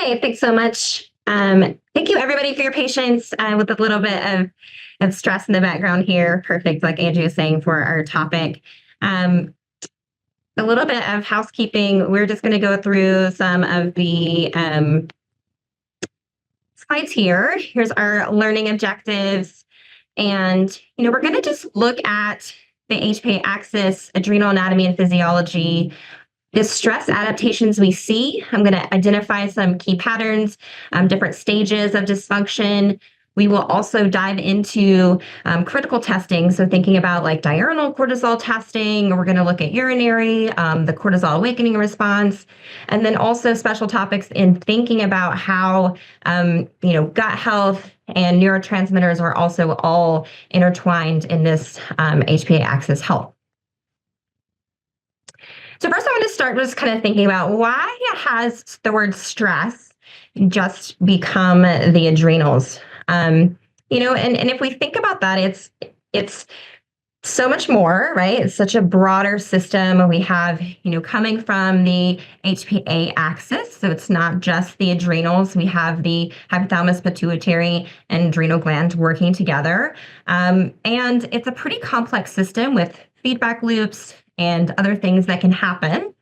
Hi, thanks so much. Thank you everybody for your patience with a little bit of stress in the background here. Perfect, like Angie was saying for our topic. Um, a little bit of housekeeping. We're just going to go through some of the slides here. Here's our learning objectives. And, we're going to just look at the HPA axis, adrenal anatomy and physiology, the stress adaptations we see. I'm going to identify some key patterns, different stages of dysfunction. We will also dive into critical testing. So thinking about like diurnal cortisol testing, we're going to look at urinary, the cortisol awakening response, and then also special topics in thinking about how, gut health and neurotransmitters are also all intertwined in this HPA axis health. So first I want to start with just kind of thinking about why has the word stress just become the adrenals? And if we think about that, it's so much more, right? It's such a broader system. We have, coming from the HPA axis. So it's not just the adrenals. We have the hypothalamus-pituitary and adrenal glands working together. And it's a pretty complex system with feedback loops and other things that can happen.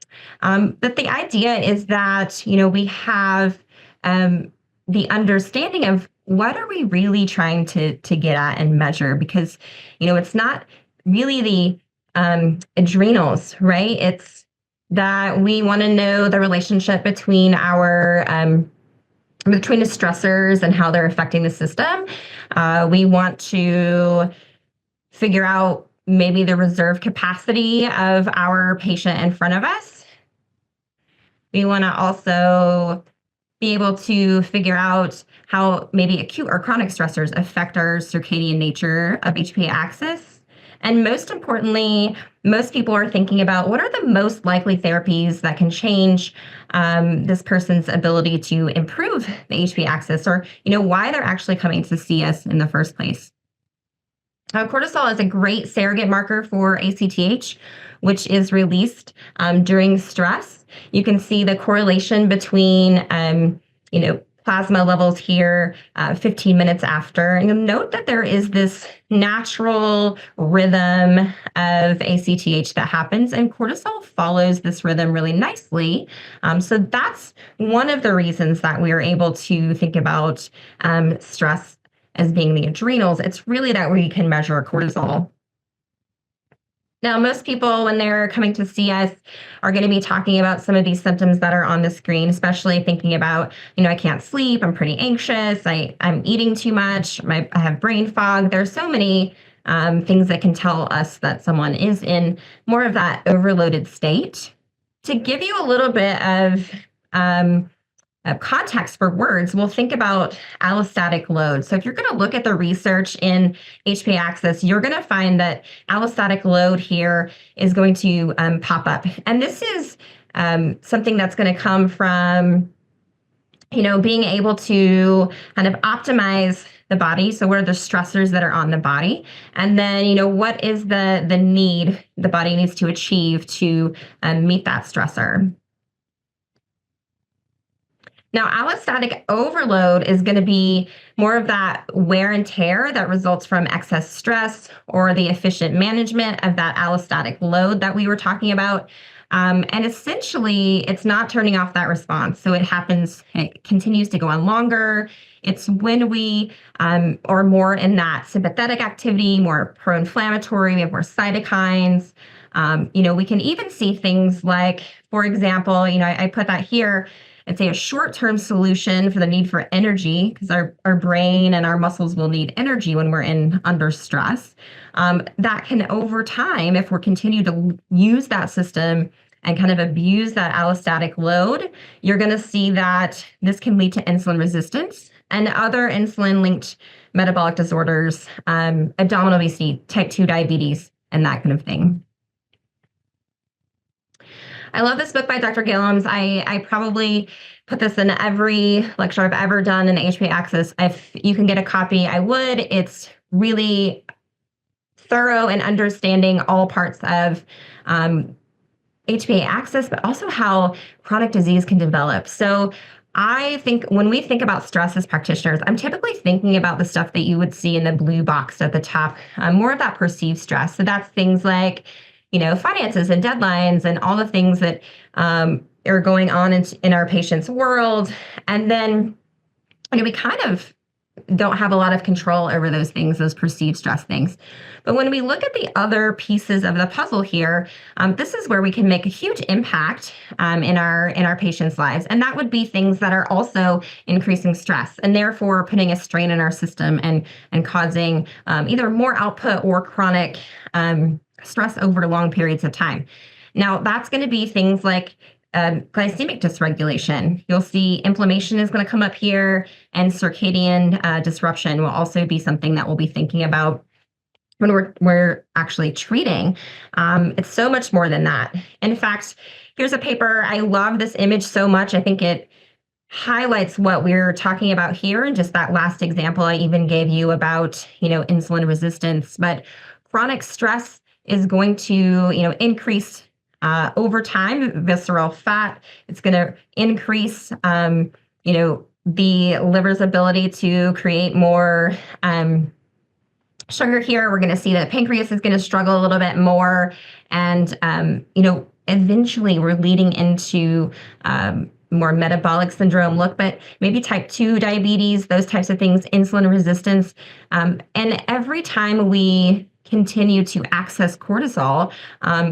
But the idea is that, we have the understanding of what are we really trying to get at and measure, because, it's not really the adrenals, right? It's that we want to know the relationship between our between the stressors and how they're affecting the system. We want to figure out maybe the reserve capacity of our patient in front of us. We want to also be able to figure out how maybe acute or chronic stressors affect our circadian nature of HPA axis. And most importantly, most people are thinking about what are the most likely therapies that can change this person's ability to improve the HPA axis, or why they're actually coming to see us in the first place. Cortisol is a great surrogate marker for ACTH, which is released during stress. You can see the correlation between, plasma levels here 15 minutes after. And you'll note that there is this natural rhythm of ACTH that happens, and cortisol follows this rhythm really nicely. So that's one of the reasons that we are able to think about stress as being the adrenals. It's really that we can measure cortisol. Now, most people, when they're coming to see us, are going to be talking about some of these symptoms that are on the screen, especially thinking about, I can't sleep, I'm pretty anxious, I'm eating too much, I have brain fog. There's so many things that can tell us that someone is in more of that overloaded state. To give you a little bit of context for words, we'll think about allostatic load. So if you're going to look at the research in HPA axis, you're going to find that allostatic load here is going to pop up. And this is something that's going to come from, being able to kind of optimize the body. So what are the stressors that are on the body? And then, what is the need the body needs to achieve to meet that stressor? Now, allostatic overload is going to be more of that wear and tear that results from excess stress or the efficient management of that allostatic load that we were talking about. And essentially, it's not turning off that response. So it continues to go on longer. It's when we are more in that sympathetic activity, more pro-inflammatory, we have more cytokines. We can even see things like, for example, I put that here. It's a short-term solution for the need for energy, because our brain and our muscles will need energy when we're under stress. That can, over time, if we continue to use that system and kind of abuse that allostatic load, you're going to see that this can lead to insulin resistance and other insulin-linked metabolic disorders, abdominal obesity, type 2 diabetes, and that kind of thing. I love this book by Dr. Gillums. I probably put this in every lecture I've ever done in the HPA axis. If you can get a copy, I would. It's really thorough in understanding all parts of HPA axis, but also how chronic disease can develop. So I think when we think about stress as practitioners, I'm typically thinking about the stuff that you would see in the blue box at the top, more of that perceived stress. So that's things like, finances and deadlines and all the things that are going on in our patient's world. And then, we kind of don't have a lot of control over those things, those perceived stress things. But when we look at the other pieces of the puzzle here, this is where we can make a huge impact in our patients' lives. And that would be things that are also increasing stress and therefore putting a strain in our system and causing either more output or chronic stress over long periods of time. Now, that's going to be things like glycemic dysregulation. You'll see inflammation is going to come up here, and circadian disruption will also be something that we'll be thinking about when we're actually treating. It's so much more than that. In fact, here's a paper. I love this image so much. I think it highlights what we're talking about here, and just that last example I even gave you about, insulin resistance. But chronic stress is going to, increase over time, visceral fat. It's going to increase, the liver's ability to create more sugar here. We're going to see that pancreas is going to struggle a little bit more. And, eventually we're leading into more metabolic syndrome look, but maybe type 2 diabetes, those types of things, insulin resistance. And every time we continue to access cortisol,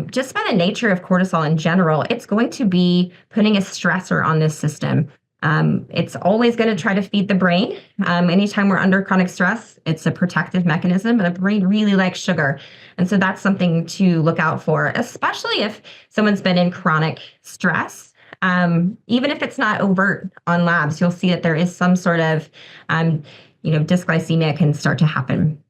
just by the nature of cortisol in general, it's going to be putting a stressor on this system. It's always going to try to feed the brain. Anytime we're under chronic stress, it's a protective mechanism, and the brain really likes sugar. And so that's something to look out for, especially if someone's been in chronic stress. Even if it's not overt on labs, you'll see that there is some sort of, dysglycemia can start to happen.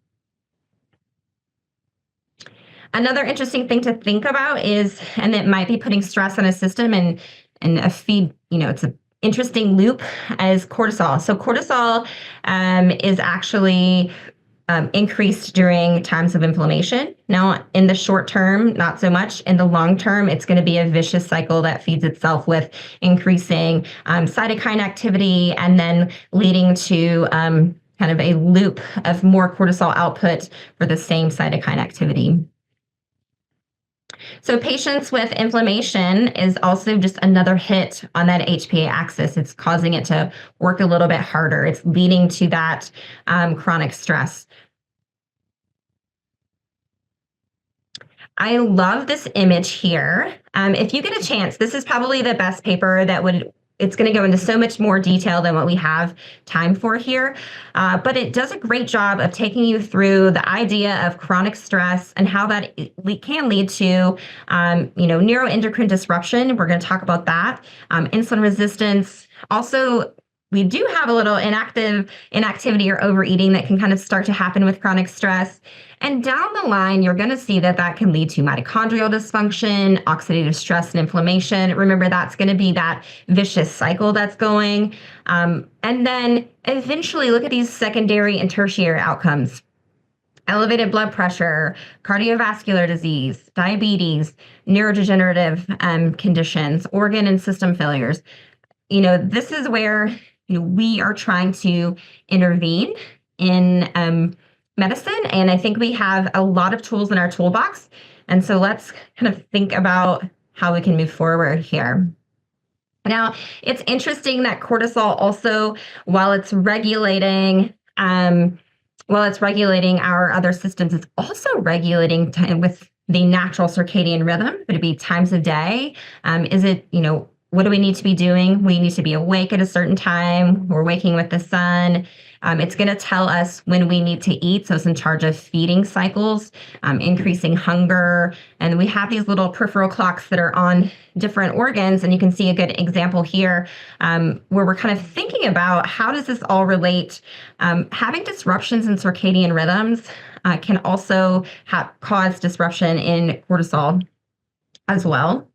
Another interesting thing to think about is, and it might be putting stress on a system and a feed, it's an interesting loop, as cortisol. So cortisol is actually increased during times of inflammation. Now, in the short term, not so much. In the long term, it's going to be a vicious cycle that feeds itself with increasing cytokine activity and then leading to kind of a loop of more cortisol output for the same cytokine activity. So patients with inflammation is also just another hit on that HPA axis. It's causing it to work a little bit harder. It's leading to that chronic stress. I love this image here. If you get a chance, this is probably the best paper it's going to go into so much more detail than what we have time for here. But it does a great job of taking you through the idea of chronic stress and how that can lead to, neuroendocrine disruption. We're going to talk about that. Insulin resistance. Also, we do have a little inactivity or overeating that can kind of start to happen with chronic stress. And down the line, you're going to see that can lead to mitochondrial dysfunction, oxidative stress, and inflammation. Remember, that's going to be that vicious cycle that's going. And then eventually, look at these secondary and tertiary outcomes. Elevated blood pressure, cardiovascular disease, diabetes, neurodegenerative conditions, organ and system failures. This is where we are trying to intervene in medicine, and I think we have a lot of tools in our toolbox. And so let's kind of think about how we can move forward here. Now, it's interesting that cortisol also, while it's regulating our other systems, it's also regulating time with the natural circadian rhythm. Would it be times of day? Is it, what do we need to be doing? We need to be awake at a certain time. We're waking with the sun. It's going to tell us when we need to eat. So it's in charge of feeding cycles, increasing hunger. And we have these little peripheral clocks that are on different organs. And you can see a good example here where we're kind of thinking about how does this all relate. Having disruptions in circadian rhythms can also cause disruption in cortisol as well.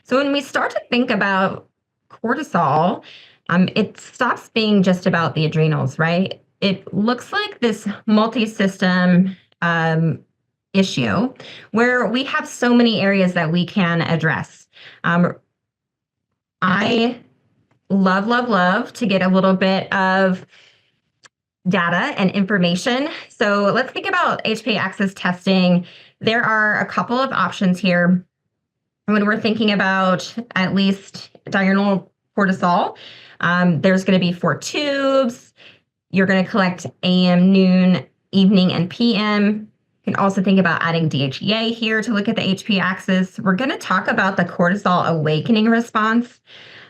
So when we start to think about cortisol, it stops being just about the adrenals, right? It looks like this multi-system issue where we have so many areas that we can address. I love to get a little bit of data and information. So let's think about HPA axis testing. There are a couple of options here when we're thinking about at least diurnal cortisol. There's going to be 4 tubes. You're going to collect AM, noon, evening, and PM. You can also think about adding DHEA here to look at the HPA axis. We're going to talk about the cortisol awakening response,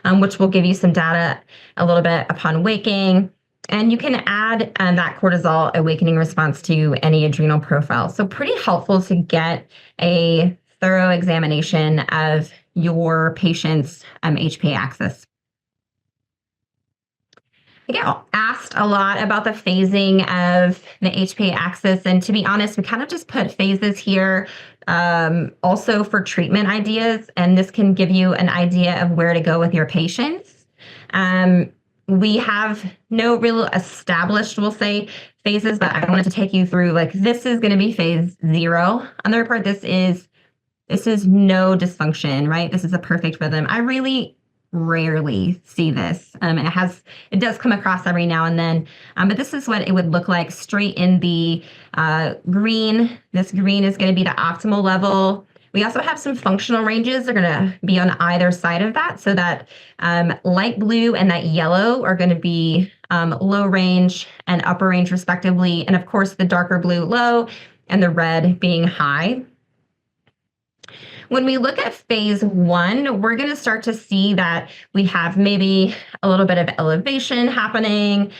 which will give you some data a little bit upon waking. And you can add that cortisol awakening response to any adrenal profile. So pretty helpful to get a thorough examination of your patient's HPA axis. I get asked a lot about the phasing of the HPA axis. And to be honest, we kind of just put phases here also for treatment ideas. And this can give you an idea of where to go with your patients. We have no real established, we'll say, phases, but I wanted to take you through, like, this is going to be phase 0. On the report, this is no dysfunction, right? This is a perfect rhythm. I really rarely see this. It does come across every now and then, but this is what it would look like straight in the green. This green is going to be the optimal level. We also have some functional ranges. They're going to be on either side of that. So that light blue and that yellow are going to be low range and upper range respectively. And of course, the darker blue low and the red being high. When we look at phase 1, we're going to start to see that we have maybe a little bit of elevation happening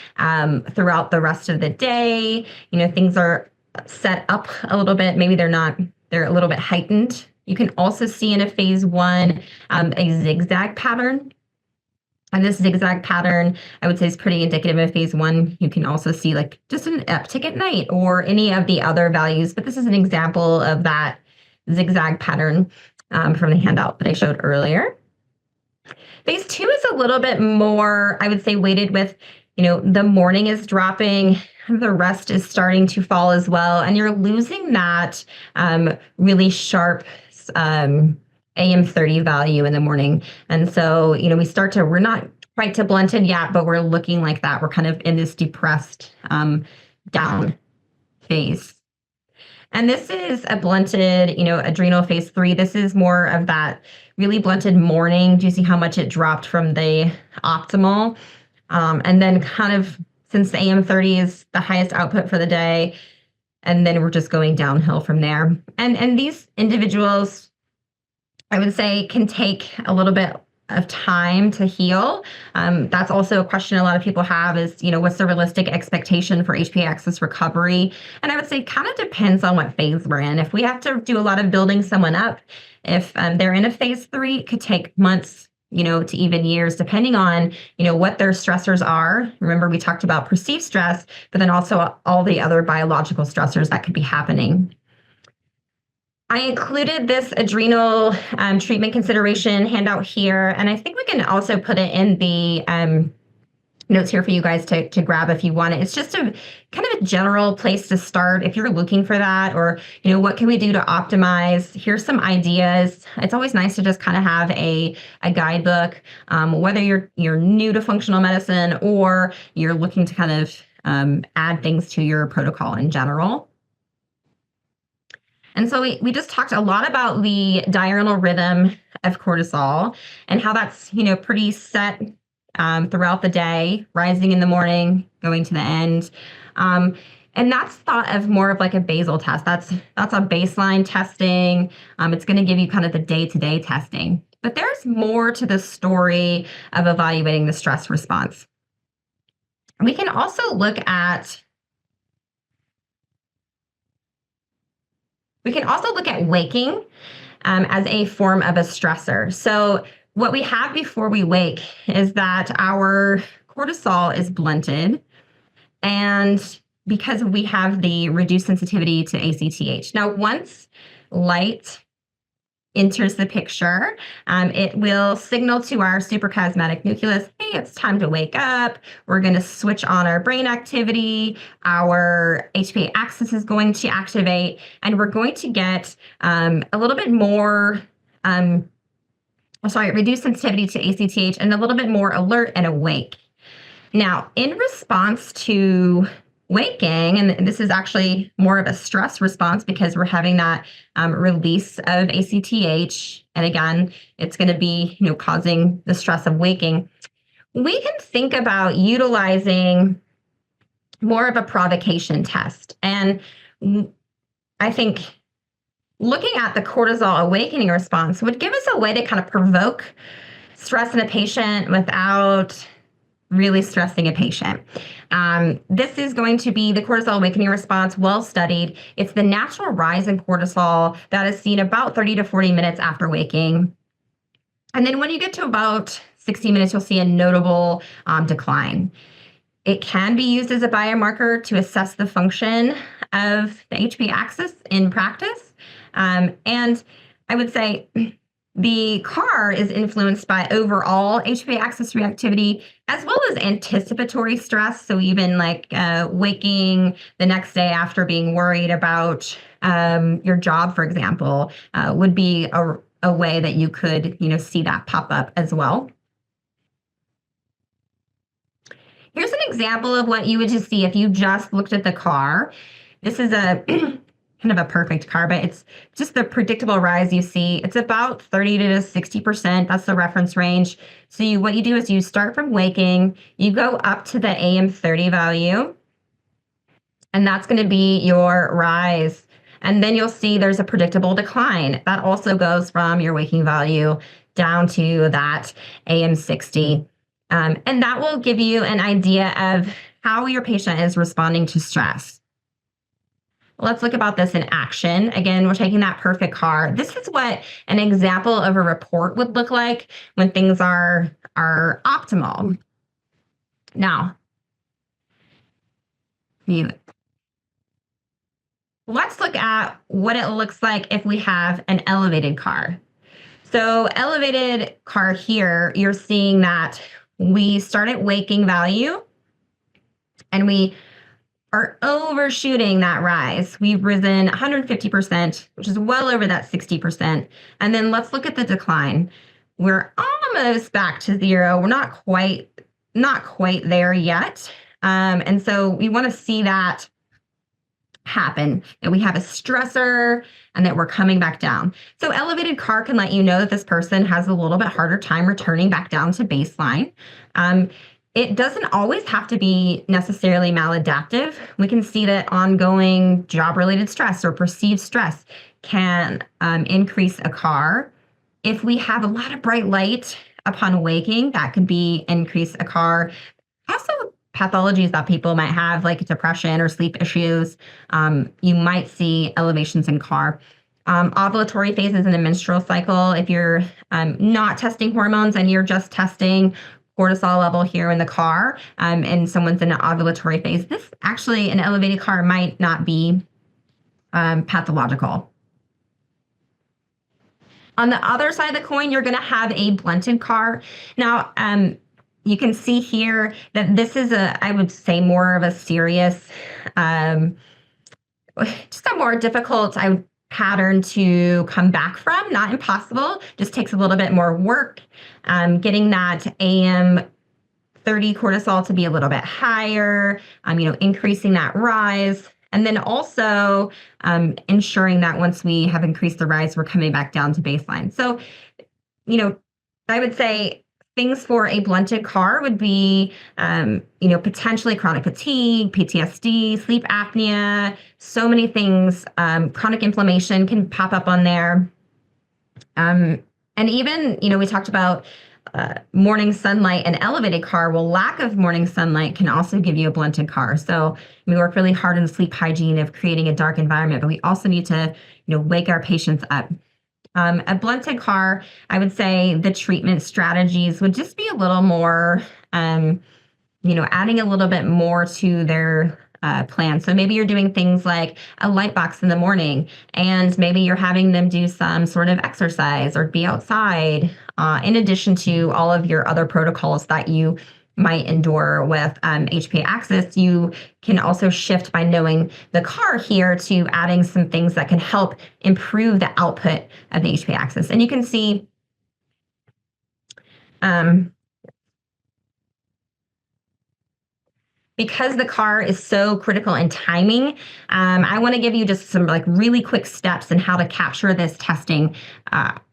throughout the rest of the day. Things are set up a little bit. Maybe they're a little bit heightened. You can also see in a phase 1 a zigzag pattern. And this zigzag pattern, I would say, is pretty indicative of phase 1. You can also see like just an uptick at night or any of the other values. But this is an example of that zigzag pattern from the handout that I showed earlier. Phase 2 is a little bit more, I would say, weighted with, the morning is dropping, the rest is starting to fall as well, and you're losing that really sharp AM30 value in the morning. And so, we're not quite to blunted yet, but we're looking like that. We're kind of in this depressed down phase. And this is a blunted, adrenal phase 3. This is more of that really blunted morning. Do you see how much it dropped from the optimal? And then kind of, since the AM30 is the highest output for the day, and then we're just going downhill from there. And these individuals, I would say, can take a little bit of time to heal. That's also a question a lot of people have is, what's the realistic expectation for HPA axis recovery? And I would say kind of depends on what phase we're in. If we have to do a lot of building someone up, if they're in a phase 3, it could take months, to even years, depending on, what their stressors are. Remember, we talked about perceived stress, but then also all the other biological stressors that could be happening. I included this adrenal treatment consideration handout here, and I think we can also put it in the notes here for you guys to grab if you want it. It's just a kind of a general place to start if you're looking for that, or, what can we do to optimize? Here's some ideas. It's always nice to just kind of have a guidebook, whether you're new to functional medicine or you're looking to kind of add things to your protocol in general. And so we just talked a lot about the diurnal rhythm of cortisol and how that's, pretty set throughout the day, rising in the morning, going to the end. And that's thought of more of like a basal test. That's a baseline testing. It's going to give you kind of the day-to-day testing. But there's more to the story of evaluating the stress response. We can also look at waking as a form of a stressor. So what we have before we wake is that our cortisol is blunted, and because we have the reduced sensitivity to ACTH. Now, once light enters the picture, it will signal to our suprachiasmatic nucleus, hey, it's time to wake up. We're going to switch on our brain activity. Our HPA axis is going to activate, and we're going to get a little bit more reduced sensitivity to ACTH, and a little bit more alert and awake. Now, in response to waking, and this is actually more of a stress response because we're having that release of ACTH, and again, it's going to be, causing the stress of waking. We can think about utilizing more of a provocation test. And I think looking at the cortisol awakening response would give us a way to kind of provoke stress in a patient without really stressing a patient. This is going to be the cortisol awakening response, well studied. It's the natural rise in cortisol that is seen about 30 to 40 minutes after waking. And then when you get to about 60 minutes, you'll see a notable decline. It can be used as a biomarker to assess the function of the HPA axis in practice. And I would say the CAR is influenced by overall HPA axis reactivity as well as anticipatory stress. So even like waking the next day after being worried about your job, for example, would be a way that you could, see that pop up as well. Here's an example of what you would just see if you just looked at the CAR. This is a kind of a perfect CAR, but it's just the predictable rise you see. It's about 30 to 60%. That's the reference range. So what you do is you start from waking, you go up to the AM30 value, and that's going to be your rise. And then you'll see there's a predictable decline. That also goes from your waking value down to that AM60. And that will give you an idea of how your patient is responding to stress. Let's look about this in action. Again, we're taking that perfect CAR. This is what an example of a report would look like when things are optimal. Now, let's look at what it looks like if we have an elevated CAR. So elevated CAR here, you're seeing that we start at waking value and we are overshooting that rise. We've risen 150%, which is well over that 60%. And then let's look at the decline. We're almost back to zero. We're not quite there yet. And so we want to see that happen, that we have a stressor and that we're coming back down. So elevated CAR can let you know that this person has a little bit harder time returning back down to baseline. It doesn't always have to be necessarily maladaptive. We can see that ongoing job-related stress or perceived stress can increase a CAR. If we have a lot of bright light upon waking, that could be increase a CAR. Also, pathologies that people might have, like depression or sleep issues, you might see elevations in CAR. Ovulatory phases in the menstrual cycle, if you're not testing hormones and you're just testing cortisol level here in the CAR, and someone's in an ovulatory phase, this actually, an elevated CAR might not be pathological. On the other side of the coin, you're going to have a blunted CAR. Now, you can see here that this is I would say more of a serious, just a more difficult pattern to come back from. Not impossible, just takes a little bit more work. Getting that AM30 cortisol to be a little bit higher, increasing that rise. And then also ensuring that once we have increased the rise, we're coming back down to baseline. So, I would say things for a blunted CAR would be, potentially chronic fatigue, PTSD, sleep apnea, so many things. Chronic inflammation can pop up on there. And even, we talked about morning sunlight and elevated CAR. Well, lack of morning sunlight can also give you a blunted CAR. So we work really hard on the sleep hygiene of creating a dark environment, but we also need to, wake our patients up. A blunted CAR, I would say the treatment strategies would just be a little more, adding a little bit more to their plan. So maybe you're doing things like a light box in the morning, and maybe you're having them do some sort of exercise or be outside, in addition to all of your other protocols that you might endure with HPA axis. You can also shift by knowing the CAR here to adding some things that can help improve the output of the HPA axis. And you can see Because the car is so critical in timing, I want to give you just some like really quick steps in how to capture this testing.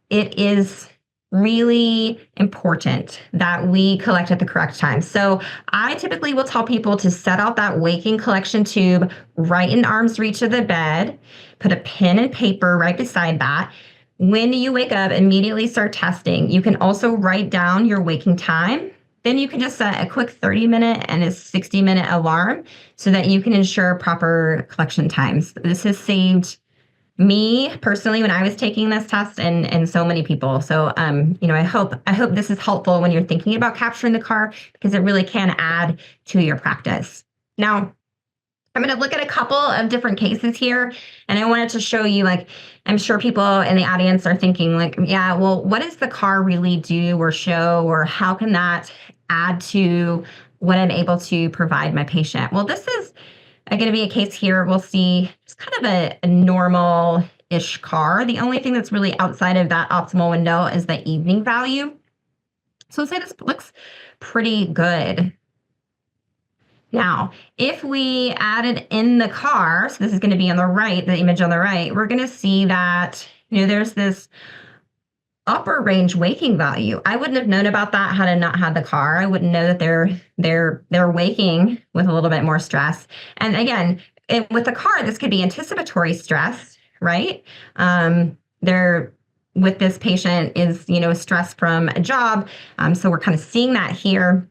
It is really important that we collect at the correct time. So I typically will tell people to set out that waking collection tube right in arm's reach of the bed, put a pen and paper right beside that. When you wake up, immediately start testing. You can also write down your waking time. Then you can just set a quick 30-minute and a 60-minute alarm so that you can ensure proper collection times. This has saved me personally when I was taking this test and so many people. So, I hope this is helpful when you're thinking about capturing the car because it really can add to your practice. Now, I'm going to look at a couple of different cases here, and I wanted to show you, like, I'm sure people in the audience are thinking, like, yeah, well, what does the car really do or show, or how can that add to what I'm able to provide my patient? Well, this is going to be a case here. We'll see it's kind of a normal-ish car. The only thing that's really outside of that optimal window is the evening value. So let's say this looks pretty good. Now, if we added in the car, so this is going to be on the right, the image on the right, we're going to see that, there's this upper range waking value. I wouldn't have known about that had I not had the car. I wouldn't know that they're waking with a little bit more stress. And again, with the car, this could be anticipatory stress, right? With this patient is, stress from a job. So we're kind of seeing that here.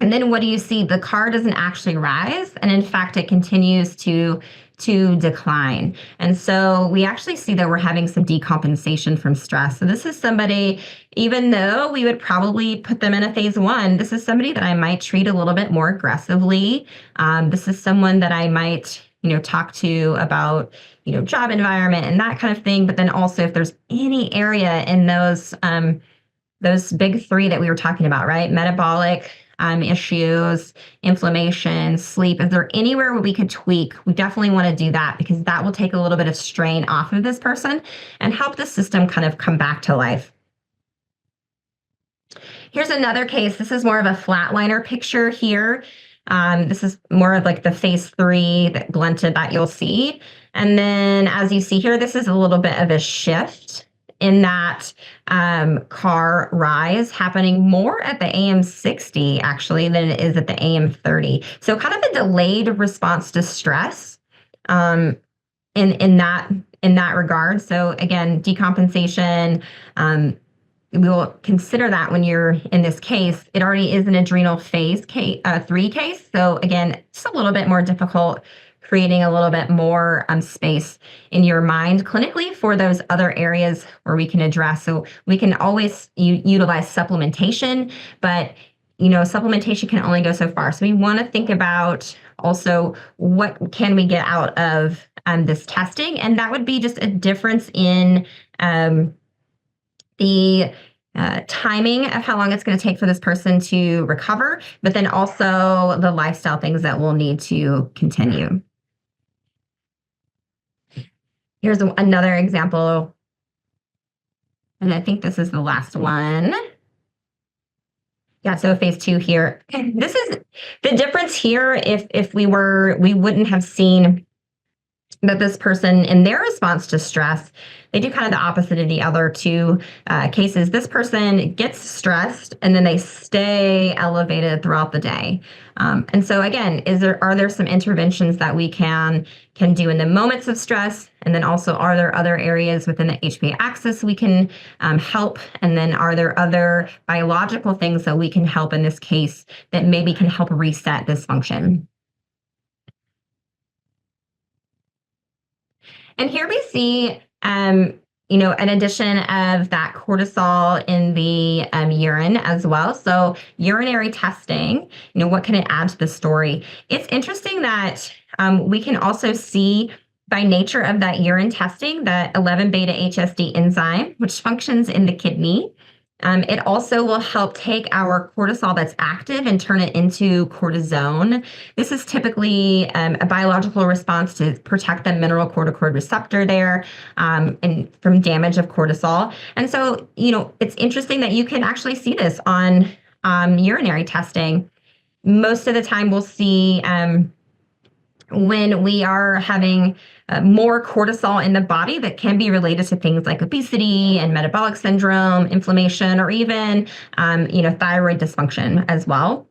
And then what do you see? The car doesn't actually rise. And in fact, it continues to decline. And so we actually see that we're having some decompensation from stress. So this is somebody, even though we would probably put them in a phase 1, this is somebody that I might treat a little bit more aggressively. This is someone that I might, talk to about, job environment and that kind of thing. But then also if there's any area in those big 3 that we were talking about, right? Metabolic, issues, inflammation, sleep. Is there anywhere where we could tweak? We definitely want to do that because that will take a little bit of strain off of this person and help the system kind of come back to life. Here's another case. This is more of a flatliner picture here. This is more of like the phase 3 that blunted that you'll see. And then as you see here, this is a little bit of a shift in that car rise happening more at the AM60 actually than it is at the AM30. So kind of a delayed response to stress in that regard. So again, decompensation, we will consider that when you're in this case. It already is an adrenal phase 3 case. So again, just a little bit more difficult, creating a little bit more space in your mind clinically for those other areas where we can address. So we can always utilize supplementation, but supplementation can only go so far. So we want to think about also what can we get out of this testing, and that would be just a difference in the timing of how long it's going to take for this person to recover, but then also the lifestyle things that we'll need to continue. Here's another example, and I think this is the last one. Yeah, so phase 2 here. This is the difference here. If we wouldn't have seen that this person, in their response to stress, they do kind of the opposite of the other 2 cases. This person gets stressed and then they stay elevated throughout the day. And so again, are there some interventions that we can do in the moments of stress? And then also, are there other areas within the HPA axis we can help? And then are there other biological things that we can help in this case that maybe can help reset dysfunction? And here we see, an addition of that cortisol in the urine as well. So urinary testing, what can it add to the story? It's interesting that we can also see by nature of that urine testing that 11-beta HSD enzyme, which functions in the kidney, It also will help take our cortisol that's active and turn it into cortisone. This is typically a biological response to protect the mineralocorticoid receptor there and from damage of cortisol. And so, it's interesting that you can actually see this on urinary testing. Most of the time we'll see when we are having more cortisol in the body that can be related to things like obesity and metabolic syndrome, inflammation, or even, thyroid dysfunction as well.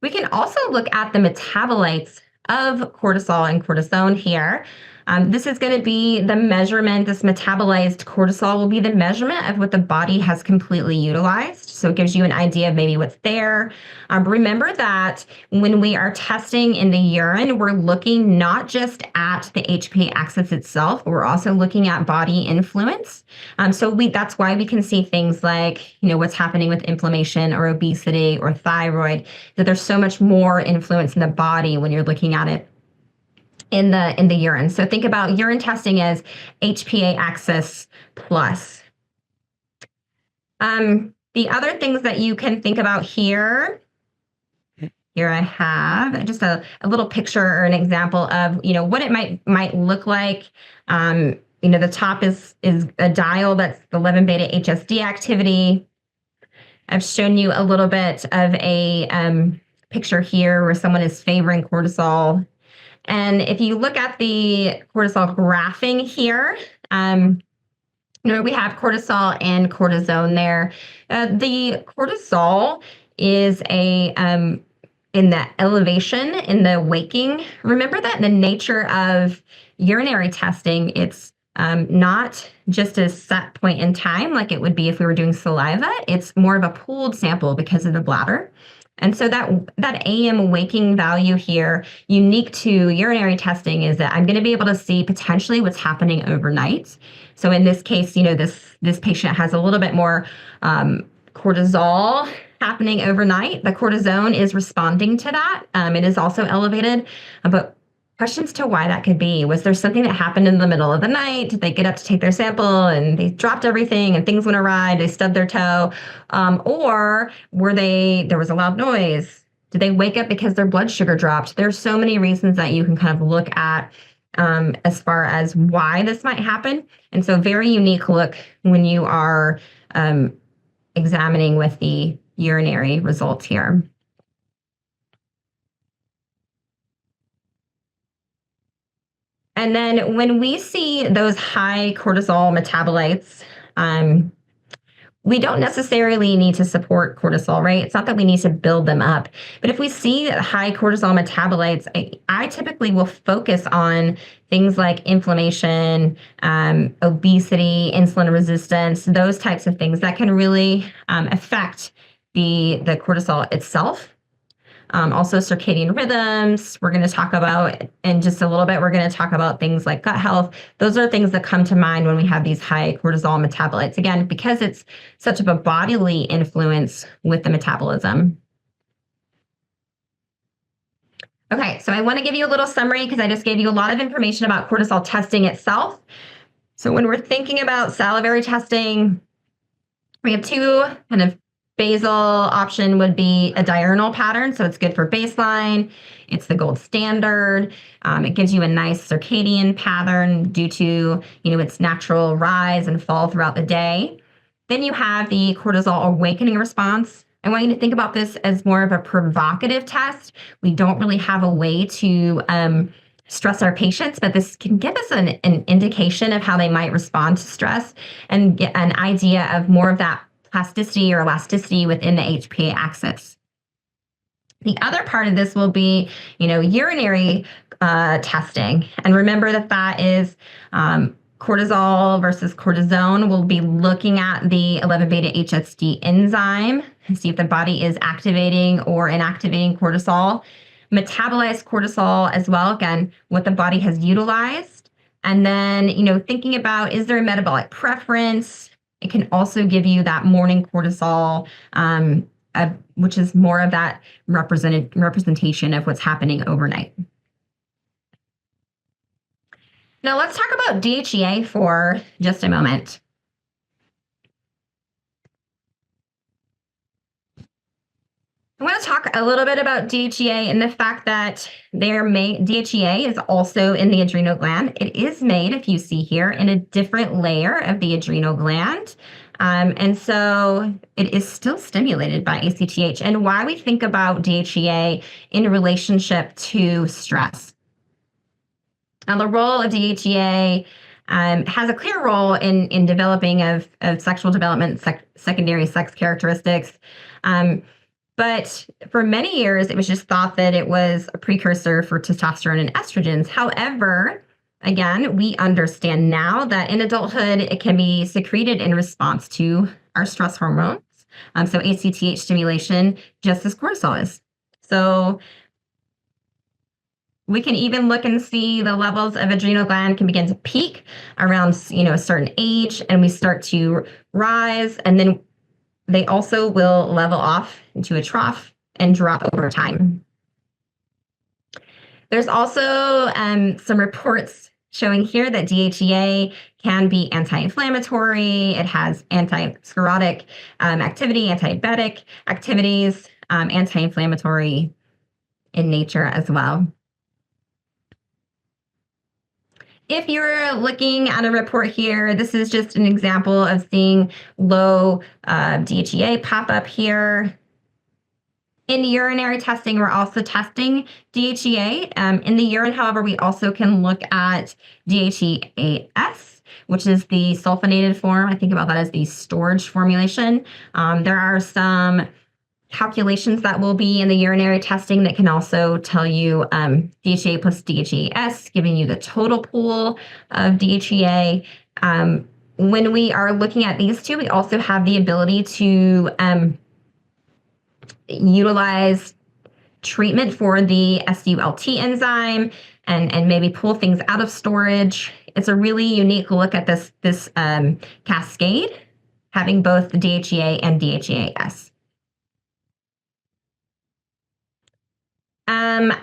We can also look at the metabolites of cortisol and cortisone here. This is going to be the measurement. This metabolized cortisol will be the measurement of what the body has completely utilized. So it gives you an idea of maybe what's there. Remember that when we are testing in the urine, we're looking not just at the HPA axis itself, but we're also looking at body influence. That's why we can see things like, what's happening with inflammation or obesity or thyroid, that there's so much more influence in the body when you're looking at it in the urine. So think about urine testing as HPA axis plus. The other things that you can think about here I have just a little picture or an example of, what it might look like. The top is a dial that's the 11-beta HSD activity. I've shown you a little bit of a picture here where someone is favoring cortisol. And if you look at the cortisol graphing here, we have cortisol and cortisone there. The cortisol is in the elevation, in the waking. Remember that in the nature of urinary testing, it's not just a set point in time like it would be if we were doing saliva. It's more of a pooled sample because of the bladder. And so that AM waking value here, unique to urinary testing, is that I'm going to be able to see potentially what's happening overnight. So in this case, this patient has a little bit more cortisol happening overnight. The cortisone is responding to that. It is also elevated, but questions to why that could be. Was there something that happened in the middle of the night? Did they get up to take their sample and they dropped everything and things went awry? They stubbed their toe? Or there was a loud noise? Did they wake up because their blood sugar dropped? There's so many reasons that you can kind of look at as far as why this might happen. And so very unique look when you are examining with the urinary results here. And then when we see those high cortisol metabolites, we don't necessarily need to support cortisol, right? It's not that we need to build them up. But if we see high cortisol metabolites, I typically will focus on things like inflammation, obesity, insulin resistance, those types of things that can really affect the cortisol itself. Also circadian rhythms, we're going to talk about in just a little bit. We're going to talk about things like gut health. Those are things that come to mind when we have these high cortisol metabolites. Again, because it's such of a bodily influence with the metabolism. Okay, so I want to give you a little summary because I just gave you a lot of information about cortisol testing itself. So when we're thinking about salivary testing, we have two kind of basal option would be a diurnal pattern. So it's good for baseline. It's the gold standard. It gives you a nice circadian pattern due to, its natural rise and fall throughout the day. Then you have the cortisol awakening response. I want you to think about this as more of a provocative test. We don't really have a way to stress our patients, but this can give us an indication of how they might respond to stress and get an idea of more of that plasticity or elasticity within the HPA axis. The other part of this will be, urinary testing. And remember that is cortisol versus cortisone. We'll be looking at the 11-beta HSD enzyme and see if the body is activating or inactivating cortisol. Metabolized cortisol as well, again, what the body has utilized. And then, thinking about, is there a metabolic preference? It can also give you that morning cortisol, which is more of that representation of what's happening overnight. Now let's talk about DHEA for just a moment. I want to talk a little bit about DHEA and the fact that DHEA is also in the adrenal gland. It is made, if you see here, in a different layer of the adrenal gland. And so it is still stimulated by ACTH. And why we think about DHEA in relationship to stress. Now, the role of DHEA has a clear role in developing of sexual development, secondary sex characteristics. But for many years, it was just thought that it was a precursor for testosterone and estrogens. However, again, we understand now that in adulthood, it can be secreted in response to our stress hormones. So ACTH stimulation, just as cortisol is. So we can even look and see the levels of adrenal gland can begin to peak around, a certain age, and we start to rise, and then they also will level off into a trough and drop over time. There's also some reports showing here that DHEA can be anti-inflammatory. It has anti-sclerotic activity, anti-diabetic activities, anti-inflammatory in nature as well. If you're looking at a report here, this is just an example of seeing low DHEA pop up here. In urinary testing, we're also testing DHEA. In the urine, however, we also can look at DHEAS, which is the sulfonated form. I think about that as the storage formulation. There are some calculations that will be in the urinary testing that can also tell you DHEA plus DHEAS, giving you the total pool of DHEA. When we are looking at these two, we also have the ability to utilize treatment for the SULT enzyme and maybe pull things out of storage. It's a really unique look at this cascade, having both the DHEA and DHEAS.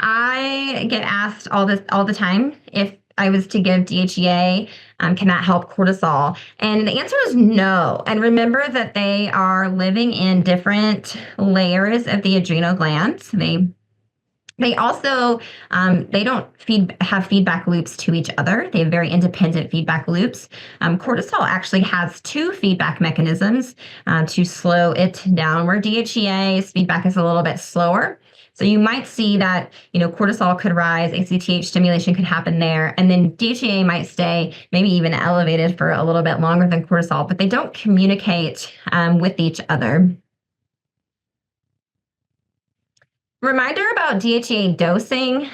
I get asked all the time if I was to give DHEA, can that help cortisol? And the answer is no. And remember that they are living in different layers of the adrenal glands. They also they don't have feedback loops to each other. They have very independent feedback loops. Cortisol actually has two feedback mechanisms to slow it down, where DHEA's feedback is a little bit slower. So you might see that, cortisol could rise, ACTH stimulation could happen there, and then DHEA might stay maybe even elevated for a little bit longer than cortisol, but they don't communicate with each other. Reminder about DHEA dosing.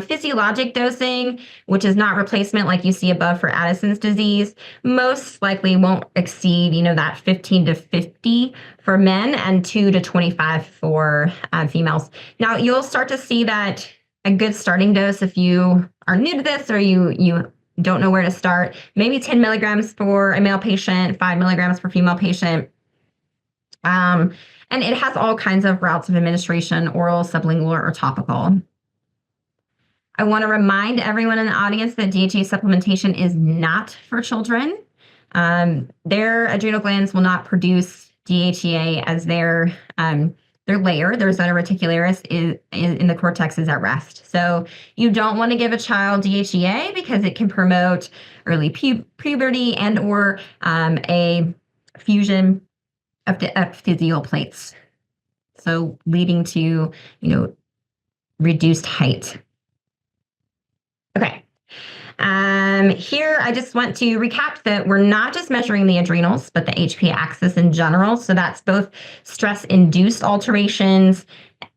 Physiologic dosing, which is not replacement like you see above for Addison's disease, most likely won't exceed, that 15 to 50 for men and 2 to 25 for females. Now, you'll start to see that a good starting dose, if you are new to this or you don't know where to start, maybe 10 milligrams for a male patient, 5 milligrams for a female patient. And it has all kinds of routes of administration, oral, sublingual, or topical. I want to remind everyone in the audience that DHEA supplementation is not for children. Their adrenal glands will not produce DHEA as their layer. Their zona reticularis in the cortex is at rest. So you don't want to give a child DHEA because it can promote early puberty and or a fusion of the epiphyseal plates, so leading to, reduced height. Okay. Here, I just want to recap that we're not just measuring the adrenals, but the HPA axis in general. So that's both stress-induced alterations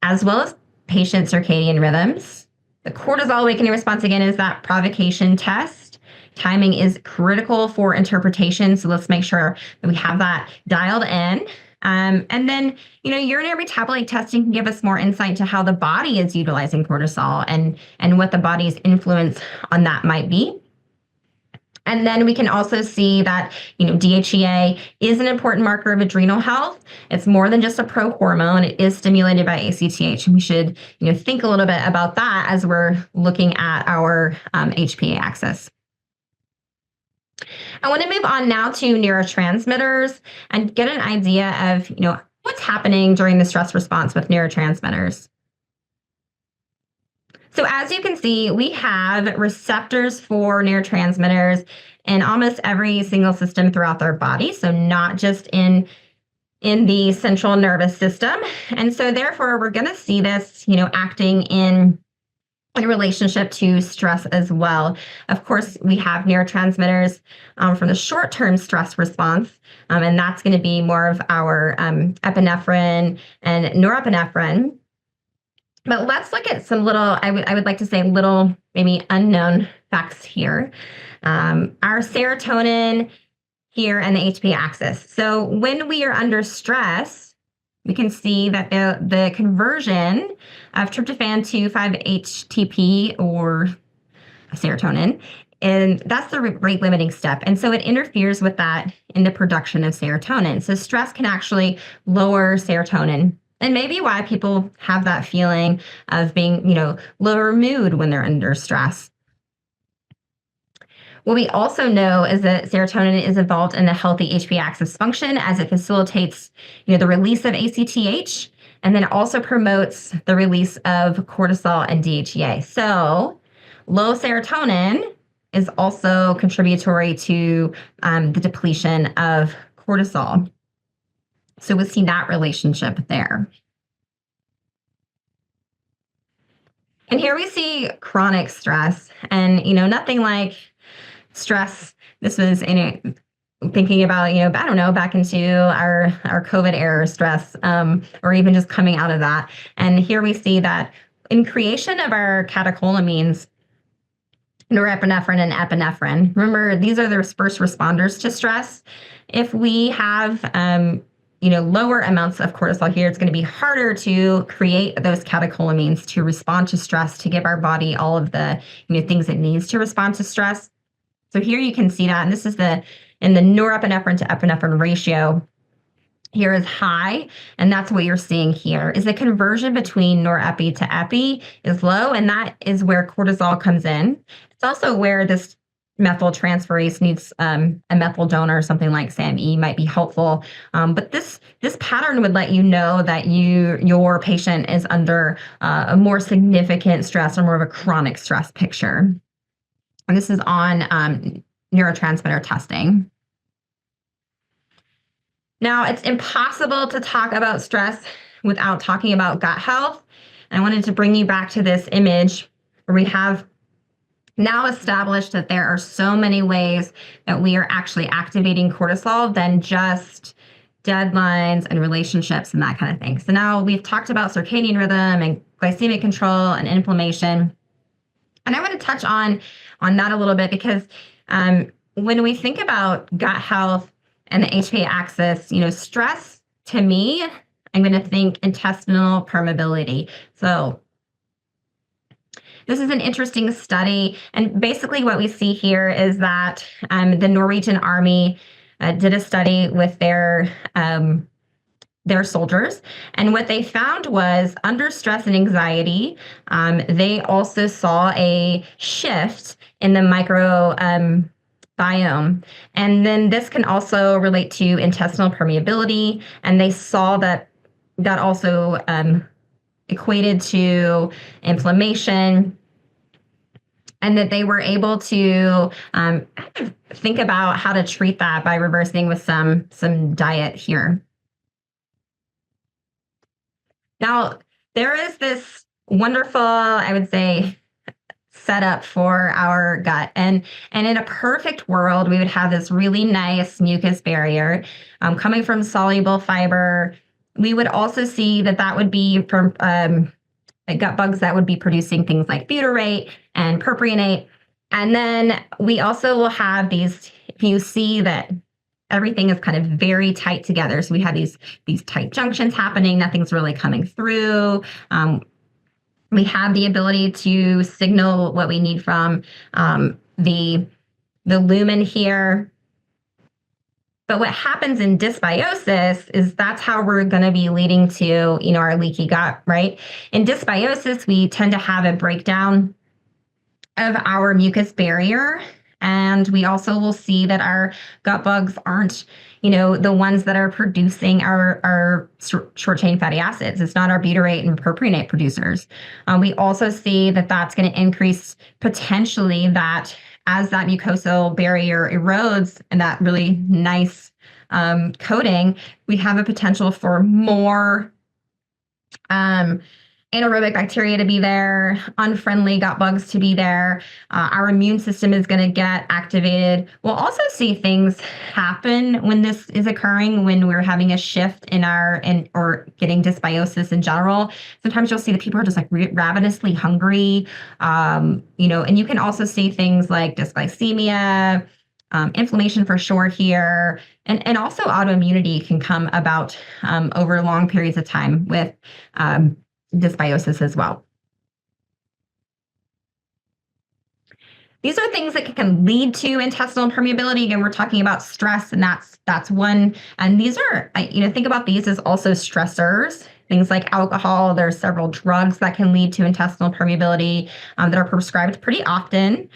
as well as patient circadian rhythms. The cortisol awakening response, again, is that provocation test. Timing is critical for interpretation, so let's make sure that we have that dialed in. And then, urinary metabolite testing can give us more insight to how the body is utilizing cortisol and what the body's influence on that might be. And then we can also see that, DHEA is an important marker of adrenal health. It's more than just a pro-hormone. It is stimulated by ACTH. And we should, think a little bit about that as we're looking at our HPA axis. I want to move on now to neurotransmitters and get an idea of, what's happening during the stress response with neurotransmitters. So as you can see, we have receptors for neurotransmitters in almost every single system throughout our body. So not just in the central nervous system. And so therefore, we're going to see this, acting in relationship to stress as well. Of course, we have neurotransmitters from the short-term stress response, and that's going to be more of our epinephrine and norepinephrine. But let's look at some little, I would like to say little, maybe unknown facts here. Our serotonin here and the HPA axis. So when we are under stress, we can see that the conversion of tryptophan to 5-HTP or serotonin, and that's the rate limiting step. And so it interferes with that in the production of serotonin. So stress can actually lower serotonin. And maybe why people have that feeling of being, lower mood when they're under stress. What we also know is that serotonin is involved in the healthy HPA axis function as it facilitates, the release of ACTH, and then also promotes the release of cortisol and DHEA. So low serotonin is also contributory to the depletion of cortisol. So we see that relationship there. And here we see chronic stress, and nothing like stress. This was thinking about, I don't know, back into our COVID era stress, or even just coming out of that. And here we see that in creation of our catecholamines, norepinephrine and epinephrine. Remember, these are the first responders to stress. If we have, lower amounts of cortisol here, it's going to be harder to create those catecholamines to respond to stress, to give our body all of the, things it needs to respond to stress. So here you can see that, and this is in the norepinephrine to epinephrine ratio. Here is high, and that's what you're seeing here, is the conversion between norepi to epi is low, and that is where cortisol comes in. It's also where this methyl transferase needs a methyl donor, something like SAMe might be helpful. But this pattern would let you know that your patient is under a more significant stress or more of a chronic stress picture. And this is on neurotransmitter testing. Now, it's impossible to talk about stress without talking about gut health. And I wanted to bring you back to this image where we have now established that there are so many ways that we are actually activating cortisol than just deadlines and relationships and that kind of thing. So now we've talked about circadian rhythm and glycemic control and inflammation. And I want to touch on that a little bit because when we think about gut health and the HPA axis, stress, to me, I'm going to think intestinal permeability. So this is an interesting study. And basically what we see here is that the Norwegian army did a study with their soldiers. And what they found was under stress and anxiety, they also saw a shift in the microbiome. And then this can also relate to intestinal permeability. And they saw that also equated to inflammation, and that they were able to think about how to treat that by reversing with some diet here. Now, there is this wonderful, I would say, setup for our gut. And in a perfect world, we would have this really nice mucus barrier coming from soluble fiber. We would also see that would be from gut bugs that would be producing things like butyrate and propionate. And then we also will have these, if you see that everything is kind of very tight together. So we have these tight junctions happening. Nothing's really coming through. We have the ability to signal what we need from the lumen here. But what happens in dysbiosis is that's how we're going to be leading to, our leaky gut, right? In dysbiosis, we tend to have a breakdown of our mucus barrier. And we also will see that our gut bugs aren't, the ones that are producing our short chain fatty acids. It's not our butyrate and propionate producers. We also see that that's going to increase potentially that as that mucosal barrier erodes and that really nice coating, we have a potential for more anaerobic bacteria to be there, unfriendly gut bugs to be there. Our immune system is going to get activated. We'll also see things happen when this is occurring, when we're having a shift or getting dysbiosis in general. Sometimes you'll see that people are just like ravenously hungry, and you can also see things like dysglycemia, inflammation for sure here, and also autoimmunity can come about over long periods of time with dysbiosis as well. These are things that can lead to intestinal permeability. Again, we're talking about stress, and that's one. And these are, think about these as also stressors. Things like alcohol. There are several drugs that can lead to intestinal permeability that are prescribed pretty often.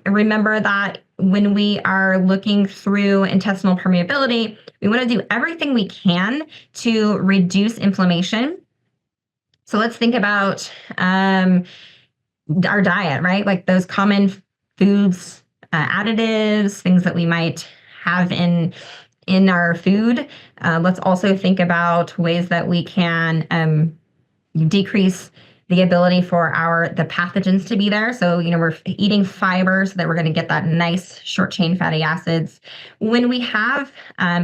Remember that when we are looking through intestinal permeability, we want to do everything we can to reduce inflammation. So let's think about our diet, right? Like those common foods, additives, things that we might have in our food. Let's also think about ways that we can decrease the ability for the pathogens to be there. So, we're eating fiber so that we're going to get that nice short chain fatty acids. When we have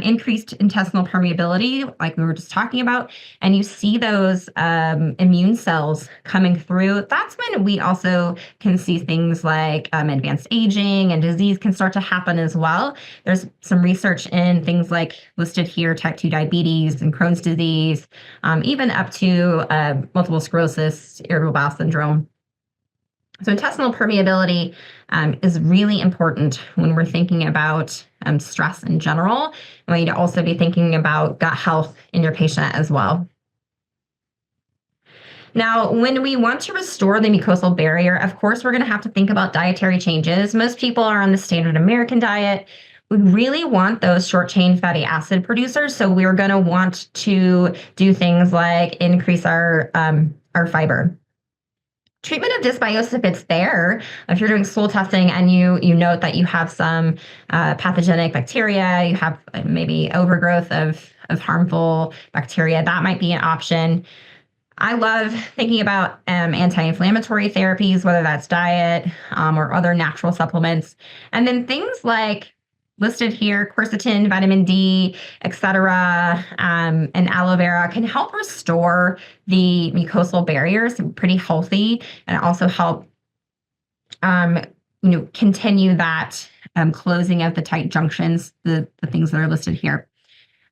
increased intestinal permeability, like we were just talking about, and you see those immune cells coming through, that's when we also can see things like advanced aging and disease can start to happen as well. There's some research in things like listed here, type 2 diabetes and Crohn's disease, even up to multiple sclerosis, irritable bowel syndrome. So intestinal permeability is really important when we're thinking about stress in general. And we need to also be thinking about gut health in your patient as well. Now, when we want to restore the mucosal barrier, of course, we're going to have to think about dietary changes. Most people are on the standard American diet. We really want those short chain fatty acid producers. So we're going to want to do things like increase our fiber. Treatment of dysbiosis, if it's there, if you're doing stool testing and you note that you have some pathogenic bacteria, you have maybe overgrowth of harmful bacteria, that might be an option. I love thinking about anti-inflammatory therapies, whether that's diet or other natural supplements. And then things like listed here, quercetin, vitamin D, etc., and aloe vera can help restore the mucosal barriers, pretty healthy, and also help, continue that closing of the tight junctions, the things that are listed here.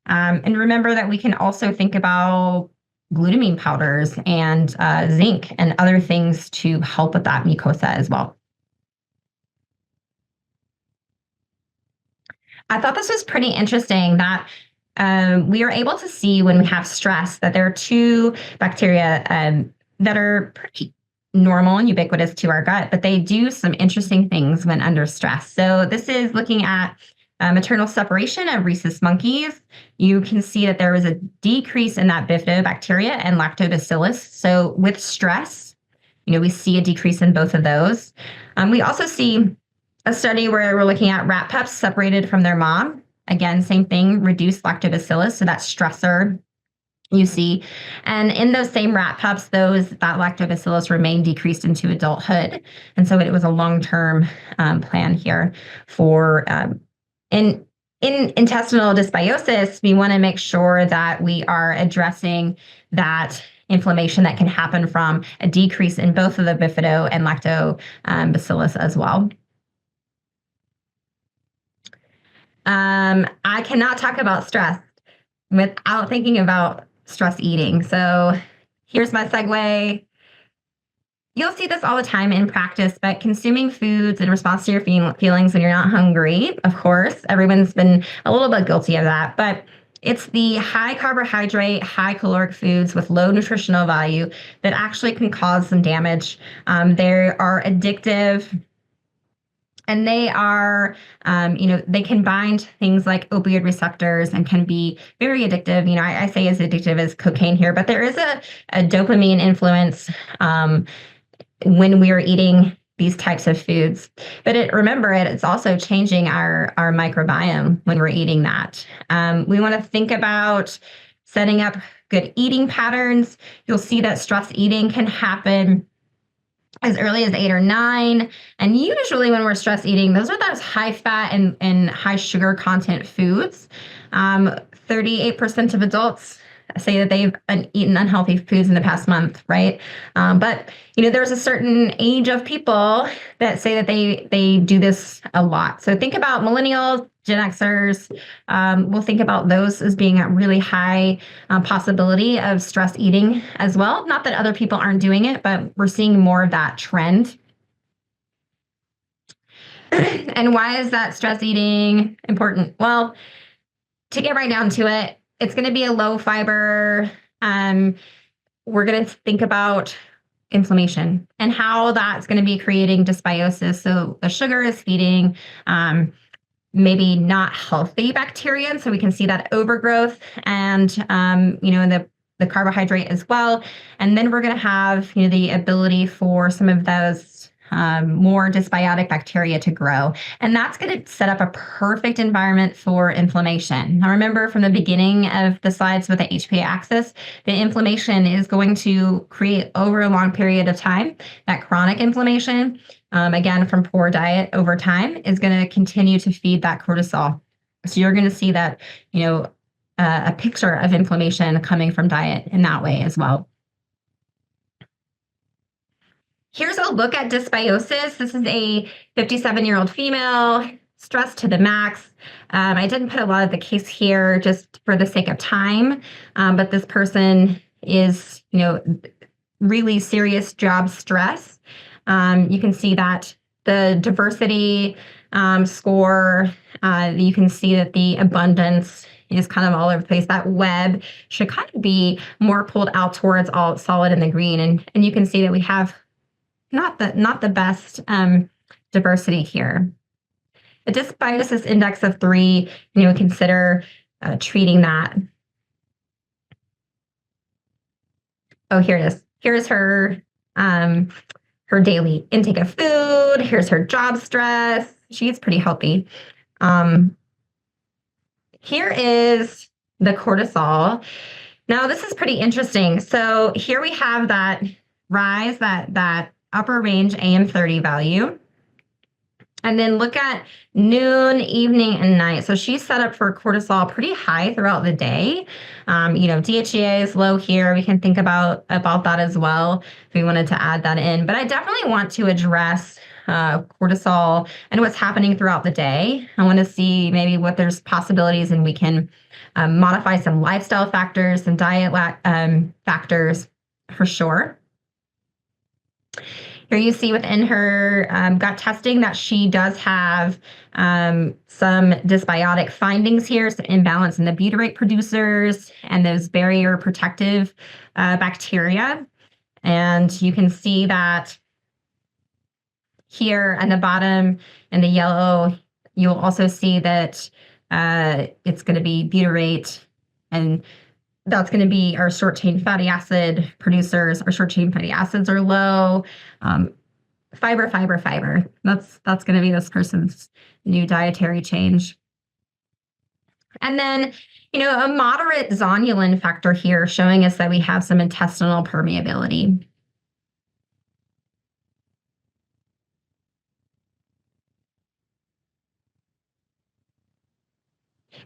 And remember that we can also think about glutamine powders and zinc and other things to help with that mucosa as well. I thought this was pretty interesting that we are able to see when we have stress that there are two bacteria that are pretty normal and ubiquitous to our gut, but they do some interesting things when under stress. So this is looking at maternal separation of rhesus monkeys. You can see that there was a decrease in that bifidobacteria and lactobacillus. So with stress, we see a decrease in both of those. We also see a study where we're looking at rat pups separated from their mom. Again, same thing, reduced lactobacillus, so that stressor you see. And in those same rat pups, that lactobacillus remained decreased into adulthood. And so it was a long-term plan here for in intestinal dysbiosis. We want to make sure that we are addressing that inflammation that can happen from a decrease in both of the bifido and lactobacillus as well. I cannot talk about stress without thinking about stress eating. So here's my segue. You'll see this all the time in practice, but consuming foods in response to your feelings when you're not hungry, of course, everyone's been a little bit guilty of that, but it's the high carbohydrate, high caloric foods with low nutritional value that actually can cause some damage. They are addictive. And they are, they can bind things like opioid receptors and can be very addictive. I say as addictive as cocaine here, but there is a dopamine influence when we are eating these types of foods. But remember, it's also changing our microbiome when we're eating that. We want to think about setting up good eating patterns. You'll see that stress eating can happen as early as 8 or 9. And usually when we're stress eating, those are those high fat and high sugar content foods. 38% of adults say that they've eaten unhealthy foods in the past month, right? But there's a certain age of people that say that they do this a lot. So think about millennials, Gen Xers. We'll think about those as being a really high possibility of stress eating as well. Not that other people aren't doing it, but we're seeing more of that trend. And why is that stress eating important? Well, to get right down to it, it's going to be a low fiber. We're going to think about inflammation and how that's going to be creating dysbiosis. So the sugar is feeding maybe not healthy bacteria. And so we can see that overgrowth and, in the carbohydrate as well. And then we're going to have, the ability for some of those more dysbiotic bacteria to grow. And that's going to set up a perfect environment for inflammation. Now, remember from the beginning of the slides with the HPA axis, the inflammation is going to create over a long period of time. That chronic inflammation, again, from poor diet over time, is going to continue to feed that cortisol. So you're going to see that, a picture of inflammation coming from diet in that way as well. Here's a look at dysbiosis. This is a 57-year-old female, stressed to the max. I didn't put a lot of the case here just for the sake of time, but this person is, really serious job stress. You can see that the diversity score, you can see that the abundance is kind of all over the place. That web should kind of be more pulled out towards all solid in the green. And you can see that we have not the best diversity here. A dysbiosis index of 3, consider treating that. Oh, here it is. Here's her daily intake of food. Here's her job stress. She's pretty healthy. Here is the cortisol. Now, this is pretty interesting. So here we have that rise, that upper range AM30 value. And then look at noon, evening, and night. So she's set up for cortisol pretty high throughout the day. DHEA is low here. We can think about that as well if we wanted to add that in. But I definitely want to address cortisol and what's happening throughout the day. I want to see maybe what there's possibilities, and we can modify some lifestyle factors, some diet factors for sure. Here you see within her gut testing that she does have some dysbiotic findings here, so imbalance in the butyrate producers and those barrier protective bacteria. And you can see that here at the bottom in the yellow, you'll also see that it's going to be butyrate, and that's going to be our short-chain fatty acid producers. Our short-chain fatty acids are low. Fiber. That's going to be this person's new dietary change. And then, a moderate zonulin factor here showing us that we have some intestinal permeability.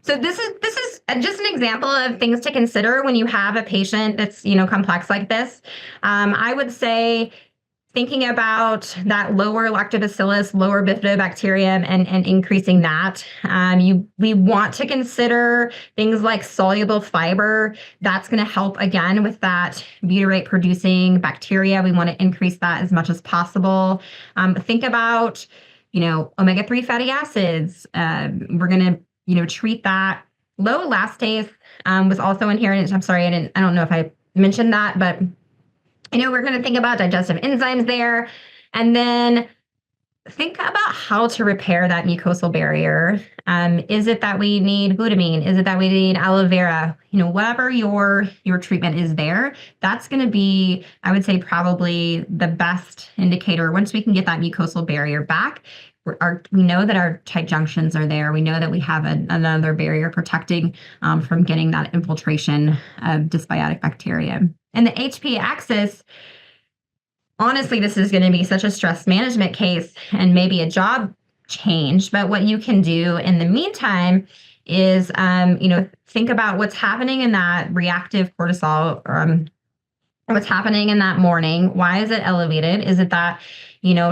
So this is just an example of things to consider when you have a patient that's, complex like this. I would say thinking about that lower lactobacillus, lower bifidobacterium, and increasing that. We want to consider things like soluble fiber. That's going to help, again, with that butyrate-producing bacteria. We want to increase that as much as possible. Think about, omega-3 fatty acids. We're going to treat that. Low elastase was also in here. And I'm sorry, I don't know if I mentioned that, but we're going to think about digestive enzymes there. And then think about how to repair that mucosal barrier. Is it that we need glutamine? Is it that we need aloe vera? Whatever your treatment is there, that's going to be, I would say, probably the best indicator. Once we can get that mucosal barrier back, we know that our tight junctions are there. We know that we have another barrier protecting from getting that infiltration of dysbiotic bacteria. And the HPA axis, honestly, this is going to be such a stress management case and maybe a job change. But what you can do in the meantime is, think about what's happening in that reactive cortisol, what's happening in that morning. Why is it elevated? Is it that,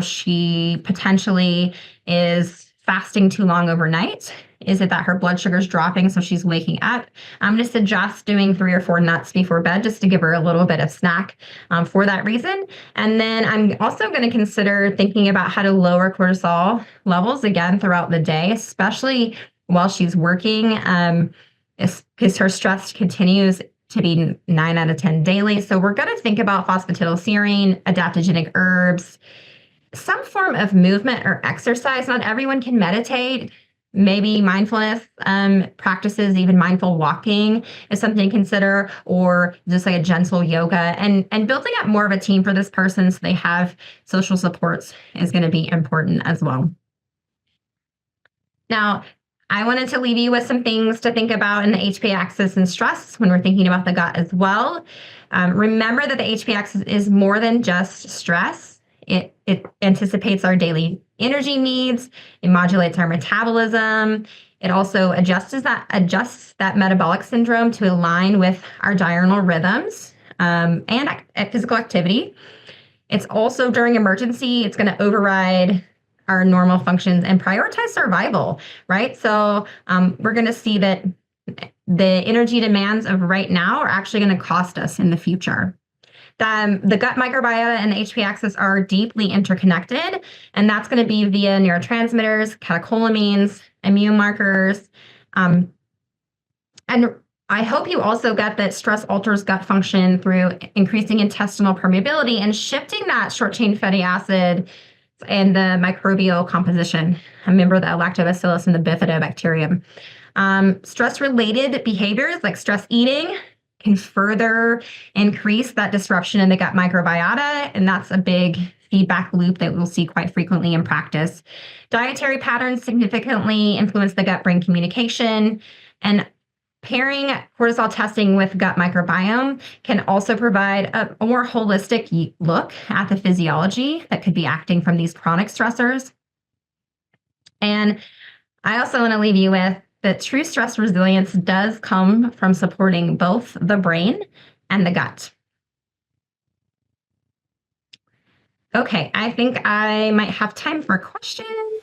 she potentially is fasting too long overnight? Is it that her blood sugar is dropping, so she's waking up? I'm going to suggest doing 3 or 4 nuts before bed just to give her a little bit of snack for that reason. And then I'm also going to consider thinking about how to lower cortisol levels again throughout the day, especially while she's working, because her stress continues to be 9 out of 10 daily. So we're going to think about phosphatidylserine, adaptogenic herbs, some form of movement or exercise. Not everyone can meditate. Maybe mindfulness practices, even mindful walking is something to consider, or just like a gentle yoga, and building up more of a team for this person so they have social supports is going to be important as well. Now, I wanted to leave you with some things to think about in the HPA axis and stress when we're thinking about the gut as well. Remember that the HPA axis is more than just stress. It anticipates our daily energy needs. It modulates our metabolism. It also adjusts that metabolic syndrome to align with our diurnal rhythms and physical activity. It's also, during emergency, it's going to override our normal functions and prioritize survival, right? So we're going to see that the energy demands of right now are actually going to cost us in the future. The gut microbiota and the HPA axis are deeply interconnected, and that's going to be via neurotransmitters, catecholamines, immune markers. And I hope you also get that stress alters gut function through increasing intestinal permeability and shifting that short-chain fatty acid and the microbial composition. Remember the Lactobacillus and the bifidobacterium. Stress-related behaviors like stress eating can further increase that disruption in the gut microbiota, and that's a big feedback loop that we'll see quite frequently in practice. Dietary patterns significantly influence the gut-brain communication, and pairing cortisol testing with gut microbiome can also provide a more holistic look at the physiology that could be acting from these chronic stressors. And I also want to leave you with that true stress resilience does come from supporting both the brain and the gut. Okay, I think I might have time for questions.